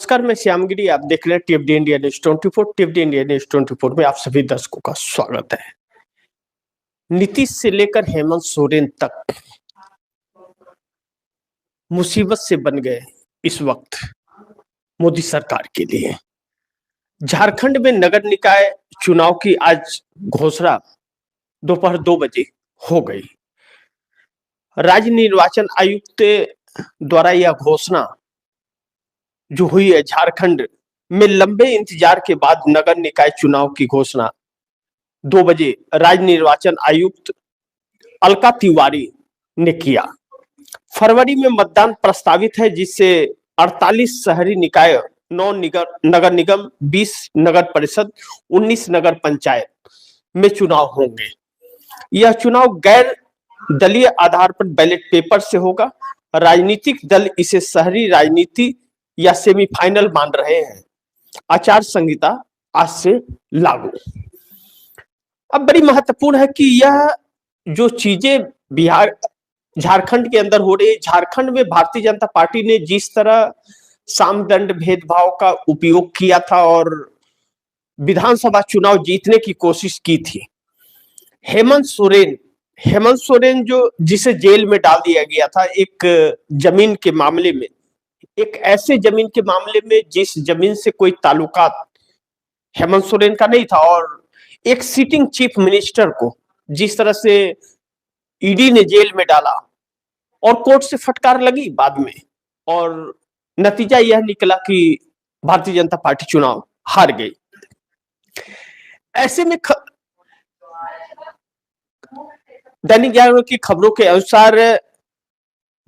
नमस्कार, मैं श्यामगिरी। आप देख रहे हैं टीएफडी इंडिया न्यूज 24। टीएफडी इंडिया न्यूज 24 में आप सभी दर्शकों का स्वागत है। नीतीश से लेकर हेमंत सोरेन तक मुसीबत से बन गए इस वक्त मोदी सरकार के लिए। झारखंड में नगर निकाय चुनाव की आज घोषणा दोपहर 2 बजे हो गई। राज्य निर्वाचन आयुक्त द्वारा यह घोषणा जो हुई है, झारखंड में लंबे इंतजार के बाद नगर निकाय चुनाव की घोषणा 2 बजे राज्य निर्वाचन आयुक्त अलका तिवारी ने किया। फरवरी में मतदान प्रस्तावित है, जिससे 48 शहरी निकाय, 9 नगर निगम, 20 नगर परिषद, 19 नगर पंचायत में चुनाव होंगे। यह चुनाव गैर दलीय आधार पर बैलेट पेपर से होगा। राजनीतिक दल इसे शहरी राजनीति या सेमीफाइनल मान रहे हैं। आचार संहिता आज से लागू। अब बड़ी महत्वपूर्ण है कि यह जो चीजें बिहार झारखंड के अंदर हो रही है, झारखंड में भारतीय जनता पार्टी ने जिस तरह सामदंड भेदभाव का उपयोग किया था और विधानसभा चुनाव जीतने की कोशिश की थी। हेमंत सोरेन जो जिसे जेल में डाल दिया गया था एक जमीन के मामले में, एक ऐसे जमीन के मामले में जिस जमीन से कोई ताल्लुकात हेमंत सोरेन का नहीं था, और एक सिटिंग चीफ मिनिस्टर को जिस तरह से ईडी ने जेल में डाला और कोर्ट से फटकार लगी बाद में, और नतीजा यह निकला कि भारतीय जनता पार्टी चुनाव हार गई। ऐसे में दैनिक जागरण की खबरों के अनुसार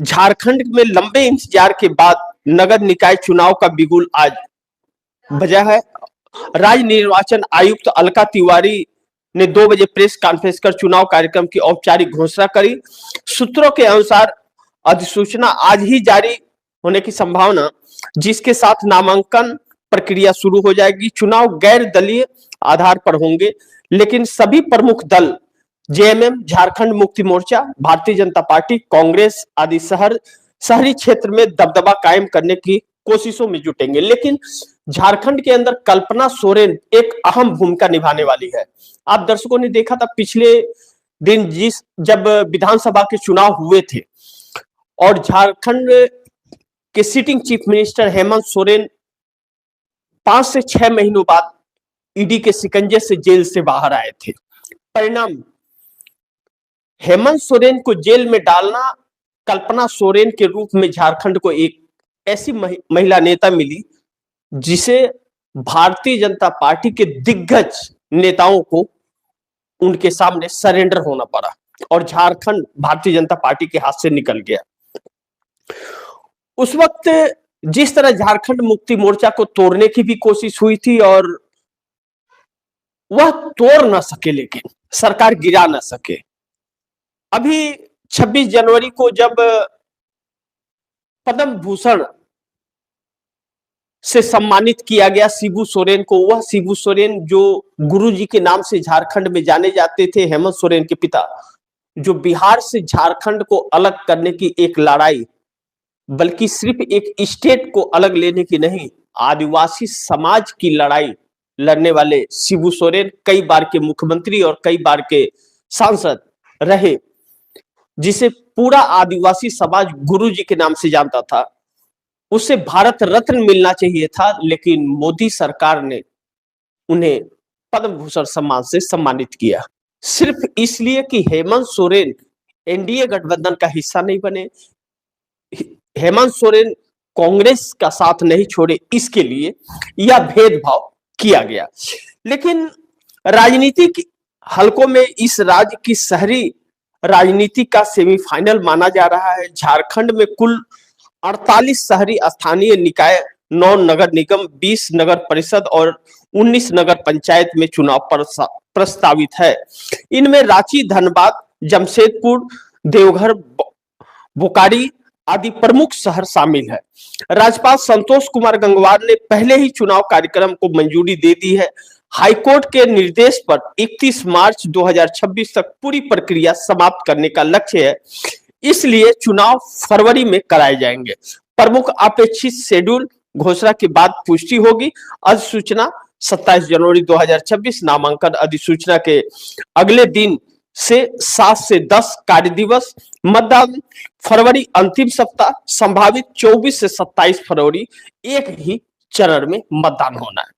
झारखंड में लंबे इंतजार के बाद नगर निकाय चुनाव का बिगुल आज बजा है। राज्य निर्वाचन आयुक्त अलका तिवारी ने 2 बजे प्रेस कॉन्फ्रेंस कर चुनाव कार्यक्रम की औपचारिक घोषणा करी। सूत्रों के अनुसार अधिसूचना आज ही जारी होने की संभावना, जिसके साथ नामांकन प्रक्रिया शुरू हो जाएगी। चुनाव गैर दलीय आधार पर होंगे, लेकिन सभी प्रमुख दल जेएमएम, झारखंड मुक्ति मोर्चा, भारतीय जनता पार्टी, कांग्रेस आदि शहरी क्षेत्र में दबदबा कायम करने की कोशिशों में जुटेंगे। लेकिन झारखंड के अंदर कल्पना सोरेन एक अहम भूमिका निभाने वाली है। आप दर्शकों ने देखा था पिछले दिन जब विधानसभा के चुनाव हुए थे और झारखंड के sitting chief minister Hemant Soren 5 से 6 महीनों बाद ईडी के शिकंजे से जेल से बाहर आए थे। परिणाम, हेमंत सोरेन को जेल में डालना कल्पना सोरेन के रूप में झारखंड को एक ऐसी महिला नेता मिली जिसे भारतीय जनता पार्टी के दिग्गज नेताओं को उनके सामने सरेंडर होना पड़ा और झारखंड भारतीय जनता पार्टी के हाथ से निकल गया। उस वक्त जिस तरह झारखंड मुक्ति मोर्चा को तोड़ने की भी कोशिश हुई थी और वह तोड़ ना सके, लेकिन सरकार गिरा ना सके। अभी 26 जनवरी को जब पद्म भूषण से सम्मानित किया गया शिबू सोरेन को, वह शिबू सोरेन जो गुरुजी के नाम से झारखंड में जाने जाते थे, हेमंत सोरेन के पिता, जो बिहार से झारखंड को अलग करने की एक लड़ाई, बल्कि सिर्फ एक स्टेट को अलग लेने की नहीं, आदिवासी समाज की लड़ाई लड़ने वाले शिबू सोरेन कई बार के मुख्यमंत्री और कई बार के सांसद रहे, जिसे पूरा आदिवासी समाज गुरुजी के नाम से जानता था। उसे भारत रत्न मिलना चाहिए था, लेकिन मोदी सरकार ने उन्हें पद्म भूषण सम्मान से सम्मानित किया, सिर्फ इसलिए कि हेमंत सोरेन एनडीए गठबंधन का हिस्सा नहीं बने, हेमंत सोरेन कांग्रेस का साथ नहीं छोड़े, इसके लिए यह भेदभाव किया गया। लेकिन राजनीतिक हलकों में इस राज्य की शहरी राजनीति का सेमीफाइनल माना जा रहा है। झारखंड में कुल 48 शहरी स्थानीय निकाय, 9 नगर निगम, 20 नगर परिषद और 19 नगर पंचायत में चुनाव प्रस्तावित है। इनमें रांची, धनबाद, जमशेदपुर, देवघर, बोकारो आदि प्रमुख शहर शामिल है। राज्यपाल संतोष कुमार गंगवार ने पहले ही चुनाव कार्यक्रम को मंजूरी दे दी है। हाईकोर्ट के निर्देश पर 31 मार्च 2026 तक पूरी प्रक्रिया समाप्त करने का लक्ष्य है, इसलिए चुनाव फरवरी में कराए जाएंगे। प्रमुख अपेक्षित शेड्यूल घोषणा के बाद पुष्टि होगी। अधिसूचना 27 जनवरी 2026, नामांकन अधिसूचना के अगले दिन से 7 से 10 कार्य दिवस, मतदान फरवरी अंतिम सप्ताह, संभावित 24 से 27 फरवरी, एक ही चरण में मतदान होना है।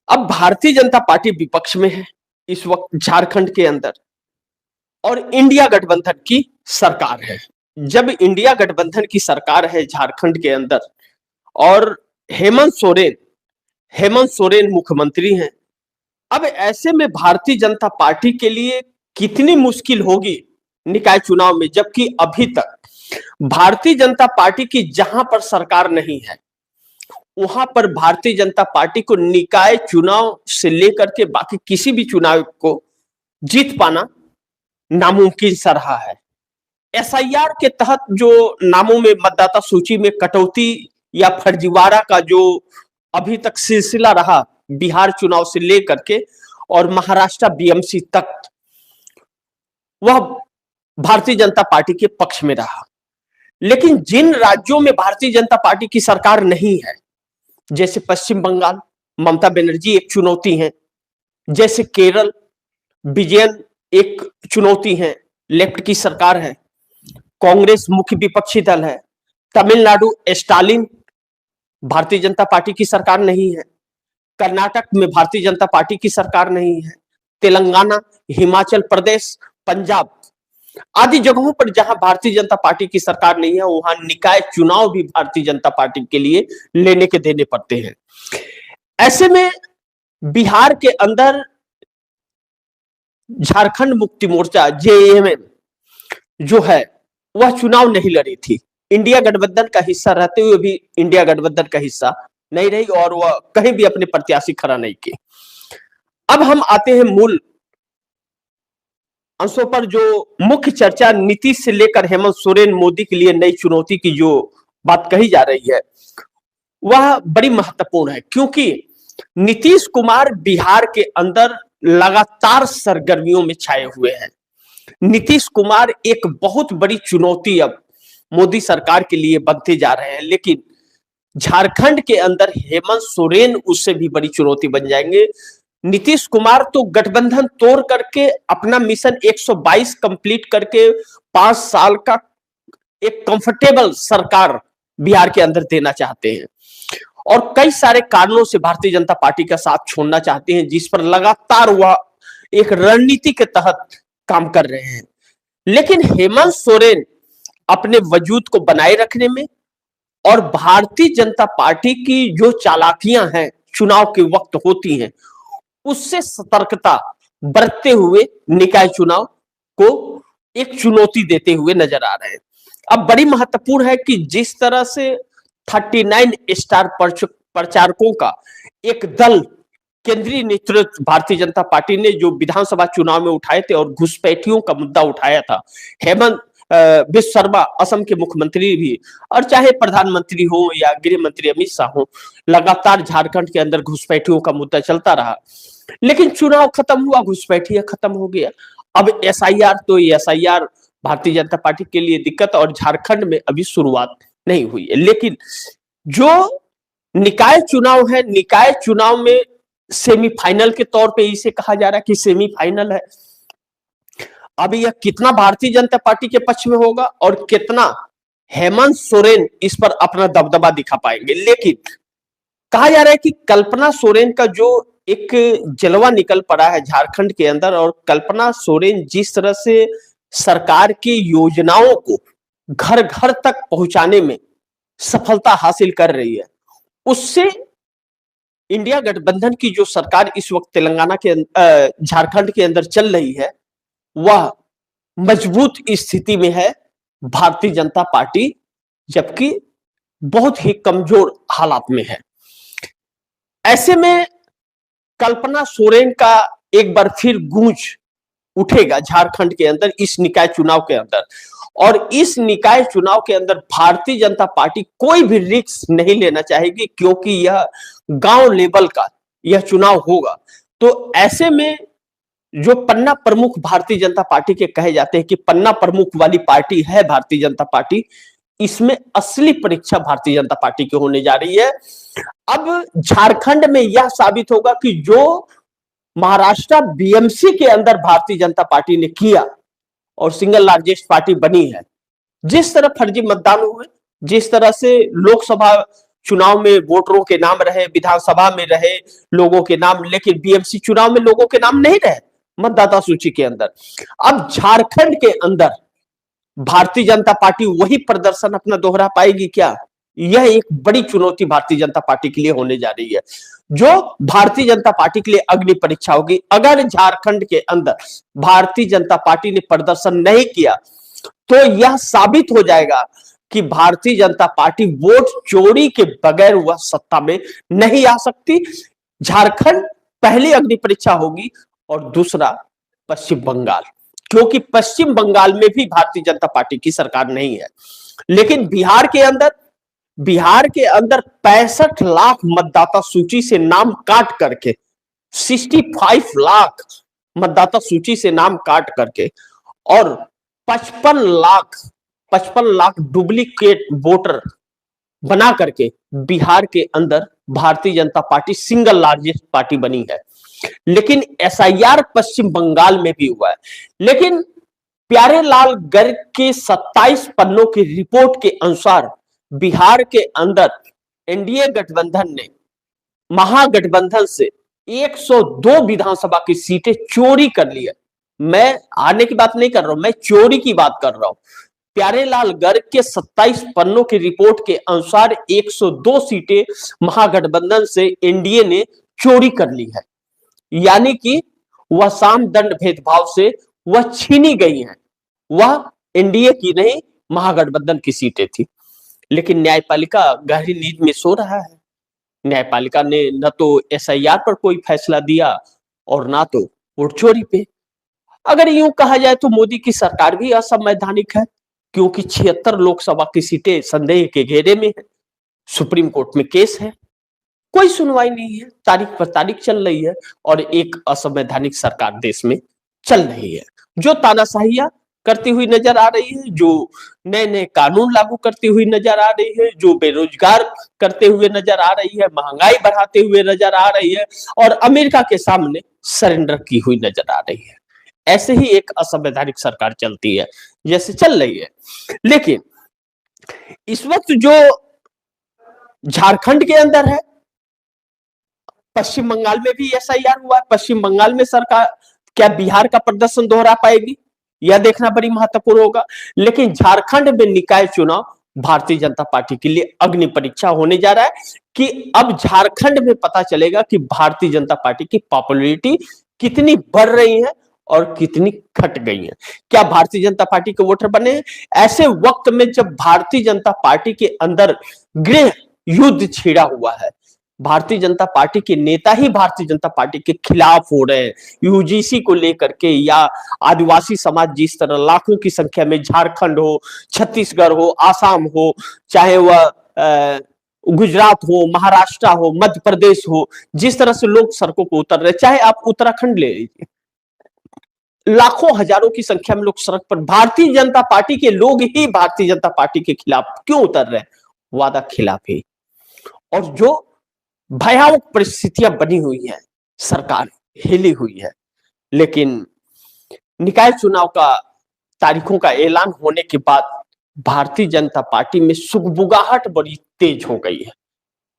अब भारतीय जनता पार्टी विपक्ष में है इस वक्त झारखंड के अंदर, और इंडिया गठबंधन की सरकार है। जब इंडिया गठबंधन की सरकार है झारखंड के अंदर और हेमंत सोरेन मुख्यमंत्री हैं, अब ऐसे में भारतीय जनता पार्टी के लिए कितनी मुश्किल होगी निकाय चुनाव में, जबकि अभी तक भारतीय जनता पार्टी की जहां पर सरकार नहीं है वहां पर भारतीय जनता पार्टी को निकाय चुनाव से लेकर के बाकी किसी भी चुनाव को जीत पाना नामुमकिन सा रहा है। एसआईआर के तहत जो नामों में मतदाता सूची में कटौती या फर्जीवाड़ा का जो अभी तक सिलसिला रहा बिहार चुनाव से लेकर के और महाराष्ट्र बीएमसी तक, वह भारतीय जनता पार्टी के पक्ष में रहा। लेकिन जिन राज्यों में भारतीय जनता पार्टी की सरकार नहीं है, जैसे पश्चिम बंगाल, ममता बनर्जी एक चुनौती है, जैसे केरल, विजयन एक चुनौती है, लेफ्ट की सरकार है, कांग्रेस मुख्य विपक्षी दल है, तमिलनाडु स्टालिन भारतीय जनता पार्टी की सरकार नहीं है, कर्नाटक में भारतीय जनता पार्टी की सरकार नहीं है, तेलंगाना, हिमाचल प्रदेश, पंजाब आदि जगहों पर जहां भारतीय जनता पार्टी की सरकार नहीं है वहां निकाय चुनाव भी भारतीय जनता पार्टी के लिए लेने के देने पड़ते हैं। ऐसे में बिहार के अंदर झारखंड मुक्ति मोर्चा जेएमएम जो है वह चुनाव नहीं लड़ी थी, इंडिया गठबंधन का हिस्सा रहते हुए भी इंडिया गठबंधन का हिस्सा नहीं रही और वह कहीं भी अपने प्रत्याशी खड़ा नहीं किए। अब हम आते हैं मूल अंशों पर। जो मुख्य चर्चा नीतीश से लेकर हेमंत सोरेन मोदी के लिए नई चुनौती की जो बात कही जा रही है वह बड़ी महत्वपूर्ण है, क्योंकि नीतीश कुमार बिहार के अंदर लगातार सरगर्मियों में छाए हुए हैं। नीतीश कुमार एक बहुत बड़ी चुनौती अब मोदी सरकार के लिए बनते जा रहे हैं, लेकिन झारखंड के अंदर हेमंत सोरेन उससे भी बड़ी चुनौती बन जाएंगे। नीतीश कुमार तो गठबंधन तोड़ करके अपना मिशन 122 कंप्लीट करके 5 साल का एक कंफर्टेबल सरकार बिहार के अंदर देना चाहते हैं और कई सारे कारणों से भारतीय जनता पार्टी का साथ छोड़ना चाहते हैं, जिस पर लगातार वह एक रणनीति के तहत काम कर रहे हैं। लेकिन हेमंत सोरेन अपने वजूद को बनाए रखने में और भारतीय जनता पार्टी की जो चालाकियां हैं चुनाव के वक्त होती हैं उससे सतर्कता बरतते हुए निकाय चुनाव को एक चुनौती देते हुए नजर आ रहे हैं। अब बड़ी महत्वपूर्ण है कि जिस तरह से 39 स्टार प्रचारकों का एक दल केंद्रीय नेतृत्व भारतीय जनता पार्टी ने जो विधानसभा चुनाव में उठाए थे और घुसपैठियों का मुद्दा उठाया था, हेमंत विश्व शर्मा असम के मुख्यमंत्री भी और चाहे प्रधानमंत्री हो या गृह मंत्री अमित शाह हो, लगातार झारखंड के अंदर घुसपैठियों का मुद्दा चलता रहा। लेकिन चुनाव खत्म हुआ, घुसपैठिया खत्म हो गया। अब एसआईआर, तो एसआईआर भारतीय जनता पार्टी के लिए दिक्कत और झारखंड में अभी शुरुआत नहीं हुई है। लेकिन जो निकाय चुनाव है, निकाय चुनाव में सेमीफाइनल के तौर पे इसे कहा जा रहा है कि सेमीफाइनल है। अब यह कितना भारतीय जनता पार्टी के पक्ष में होगा और कितना हेमंत सोरेन इस पर अपना दबदबा दिखा पाएंगे। लेकिन कहा जा रहा है कि कल्पना सोरेन का जो एक जलवा निकल पड़ा है झारखंड के अंदर और कल्पना सोरेन जिस तरह से सरकार की योजनाओं को घर घर तक पहुंचाने में सफलता हासिल कर रही है, उससे इंडिया गठबंधन की जो सरकार इस वक्त तेलंगाना के झारखंड के अंदर चल रही है वह मजबूत स्थिति में है भारतीय जनता पार्टी, जबकि बहुत ही कमजोर हालात में है। ऐसे में कल्पना सोरेन का एक बार फिर गूंज उठेगा झारखंड के अंदर इस निकाय चुनाव के अंदर, और इस निकाय चुनाव के अंदर भारतीय जनता पार्टी कोई भी रिस्क नहीं लेना चाहेगी, क्योंकि यह गांव लेवल का यह चुनाव होगा। तो ऐसे में जो पन्ना प्रमुख भारतीय जनता पार्टी के कहे जाते हैं कि पन्ना प्रमुख वाली पार्टी है भारतीय जनता पार्टी, इसमें असली परीक्षा भारतीय जनता पार्टी की होने जा रही है। अब झारखंड में यह साबित होगा कि जो महाराष्ट्र बीएमसी के अंदर भारतीय जनता पार्टी ने किया और सिंगल लार्जेस्ट पार्टी बनी है, जिस तरह फर्जी मतदान हुए, जिस तरह से लोकसभा चुनाव में वोटरों के नाम रहे, विधानसभा में रहे लोगों के नाम, लेकिन बीएमसी चुनाव में लोगों के नाम नहीं रहे मतदाता सूची के अंदर। अब झारखंड के अंदर भारतीय जनता पार्टी वही प्रदर्शन अपना दोहरा पाएगी क्या? यह एक बड़ी चुनौती भारतीय जनता पार्टी के लिए होने जा रही है, जो भारतीय जनता पार्टी के लिए अग्नि परीक्षा होगी। अगर झारखंड के अंदर भारतीय जनता पार्टी ने प्रदर्शन नहीं किया तो यह साबित हो जाएगा कि भारतीय जनता पार्टी वोट चोरी के बगैर वह सत्ता में नहीं आ सकती। झारखंड पहली अग्नि परीक्षा होगी और दूसरा पश्चिम बंगाल, क्योंकि पश्चिम बंगाल में भी भारतीय जनता पार्टी की सरकार नहीं है। लेकिन बिहार के अंदर 65 लाख मतदाता सूची से नाम काट करके, 65 लाख मतदाता सूची से नाम काट करके और 55 लाख डुप्लीकेट वोटर बना करके बिहार के अंदर Bharatiya Janata party single largest party बनी है। लेकिन एसआईआर पश्चिम बंगाल में भी हुआ है। लेकिन प्यारेलाल गर्ग के 27 पन्नों की रिपोर्ट के अनुसार बिहार के अंदर एनडीए गठबंधन ने महागठबंधन से 102 विधानसभा की सीटें चोरी कर ली है। मैं हारने की बात नहीं कर रहा हूं, मैं चोरी की बात कर रहा हूं। प्यारेलाल गर्ग के 27 पन्नों की रिपोर्ट के अनुसार 102 सीटें महागठबंधन से एनडीए ने चोरी कर ली है, यानी कि वह साम दंड भेदभाव से वह छीनी गई हैं। वह एनडीए की नहीं, महागठबंधन की सीटें थी। लेकिन न्यायपालिका गहरी नींद में सो रहा है। न्यायपालिका ने न तो एसआईआर पर कोई फैसला दिया और ना तो वोट चोरी पे। अगर यूं कहा जाए तो मोदी की सरकार भी असंवैधानिक है, क्योंकि 76 लोकसभा की सीटें संदेह के घेरे में है। सुप्रीम कोर्ट में केस है, कोई सुनवाई नहीं है, तारीख पर तारीख चल रही है और एक असंवैधानिक सरकार देश में चल रही है, जो तानाशाहियां करती हुई नजर आ रही है, जो नए नए कानून लागू करती हुई नजर आ रही है, जो बेरोजगार करते हुए नजर आ रही है, महंगाई बढ़ाते हुए नजर आ रही है और अमेरिका के सामने सरेंडर की हुई नजर आ रही है। ऐसे ही एक असंवैधानिक सरकार चलती है जैसे चल रही है। लेकिन इस वक्त जो झारखंड के अंदर है, पश्चिम बंगाल में भी एसआईआर हुआ है। पश्चिम बंगाल में सरकार क्या बिहार का प्रदर्शन दोहरा पाएगी, यह देखना बड़ी महत्वपूर्ण होगा। लेकिन झारखंड में निकाय चुनाव भारतीय जनता पार्टी के लिए अग्नि परीक्षा होने जा रहा है कि अब झारखंड में पता चलेगा कि भारतीय जनता पार्टी की पॉपुलैरिटी कितनी बढ़ रही है और कितनी घट गई है। क्या भारतीय जनता पार्टी के वोटर बने हैं? ऐसे वक्त में जब भारतीय जनता पार्टी के अंदर गृह युद्ध छिड़ा हुआ है, भारतीय जनता पार्टी के नेता ही भारतीय जनता पार्टी के खिलाफ हो रहे हैं, यूजीसी को लेकर के, या आदिवासी समाज जिस तरह लाखों की संख्या में झारखंड हो, छत्तीसगढ़ हो, आसाम हो, चाहे वह गुजरात हो, महाराष्ट्र हो, मध्य प्रदेश हो, जिस तरह से लोग सड़कों को उतर रहे, चाहे आप उत्तराखंड ले लीजिए, लाखों हजारों की संख्या में लोग सड़क पर, भारतीय जनता पार्टी के लोग ही भारतीय जनता पार्टी के खिलाफ क्यों उतर रहे हैं? वादा खिलाफ ही। और जो भयावह परिस्थितियां बनी हुई हैं, सरकार हिली हुई है। लेकिन निकाय चुनाव का तारीखों का ऐलान होने के बाद भारतीय जनता पार्टी में सुगबुगाहट बड़ी तेज हो गई है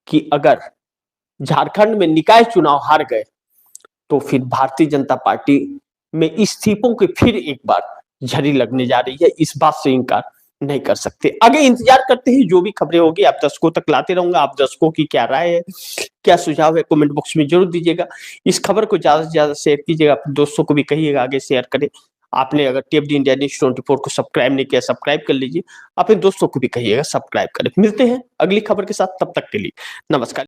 कि अगर झारखंड में निकाय चुनाव हार गए तो फिर भारतीय जनता पार्टी में इस्तीफों की फिर एक बार झड़ी लगने जा रही है। इस बात से इनकार नहीं कर सकते। आगे इंतजार करते हैं, जो भी खबरें होगी आप दर्शकों तक लाते रहूंगा। आप दर्शकों की क्या राय है, क्या सुझाव है, कमेंट बॉक्स में जरूर दीजिएगा। इस खबर को ज्यादा से ज्यादा शेयर कीजिएगा, अपने दोस्तों को भी कहिएगा आगे शेयर करें। आपने अगर टीएफडी इंडिया न्यूज़ 24 को सब्सक्राइब नहीं किया, सब्सक्राइब कर लीजिए। अपने दोस्तों को भी कहिएगा सब्सक्राइब करें। मिलते हैं अगली खबर के साथ, तब तक के लिए नमस्कार।